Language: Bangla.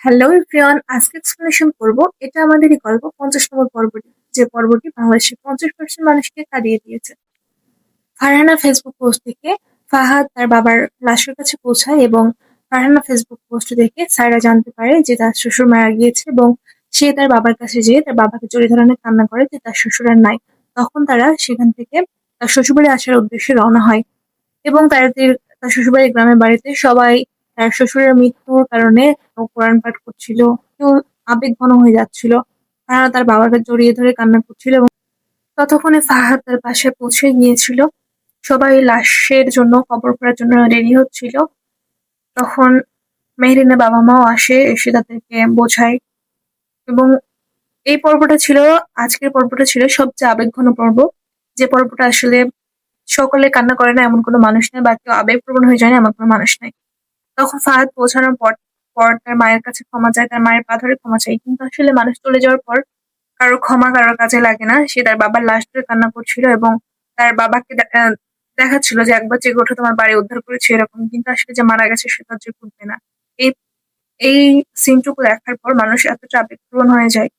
হ্যালো এভরিওয়ান, আজকে এক্সপ্লেনেশন করব। এটা আমাদেরই গল্প 50 নম্বর পর্বটি, যে পর্বটি বাংলাদেশের 50% মানুষকে কাঁদিয়ে দিয়েছে। ফারহানা ফেসবুক পোস্ট থেকে ফাহাদ তার বাবার লাশের কাছে পৌঁছায় এবং ফারহানা ফেসবুক পোস্ট দেখে সায়রা জানতে পারে যে তার শ্বশুর মারা গিয়েছে এবং সে তার বাবার কাছে যেয়ে তার বাবাকে জড়িয়ে ধরে অনেক কান্না করে যে তার শ্বশুর আর নাই। তখন তারা সেখান থেকে তার শ্বশুরবাড়ি আসার উদ্দেশ্যে রওনা হয় এবং তার শ্বশুরবাড়ির গ্রামের বাড়িতে সবাই তার শ্বশুরের মৃত্যুর কারণে কোরআন পাঠ করছিল। কেউ আবেগঘন হয়ে যাচ্ছিল, তারা তার বাবাকে জড়িয়ে ধরে কান্না করছিল এবং ততক্ষণে ফাহাদ তার পাশে পৌঁছে গিয়েছিল। সবাই লাশের জন্য কবর করার জন্য রেডি হচ্ছিল। তখন মেহরিনের বাবা মাও এসে তাদেরকে বোঝায় এবং আজকের পর্বটা ছিল সবচেয়ে আবেগঘন পর্ব। যে পর্বটা আসলে সকলে কান্না করে না এমন কোনো মানুষ নেই, বা কেউ আবেগপ্রবণ হয়ে যায় না এমন কোনো মানুষ নাই। তখন ফাহাদ পৌঁছানোর পর পর তার মায়ের কাছে ক্ষমা চায়, তার মায়ের পা ধরে ক্ষমা চায়। কিন্তু আসলে মানুষ চলে যাওয়ার পর কারো ক্ষমা কারোর কাজে লাগে না। সে তার বাবার লাশ ধরে কান্না করছিল এবং তার বাবাকে দেখাচ্ছিল যে একবার জেগে ওঠো, তোমার বাড়ি উদ্ধার করেছে এরকম। কিন্তু আসলে যে মারা গেছে সে তার যে উঠবে না। এই এই সিনটুকু দেখার পর মানুষ এতটা আবেগপ্রবণ হয়ে যায়।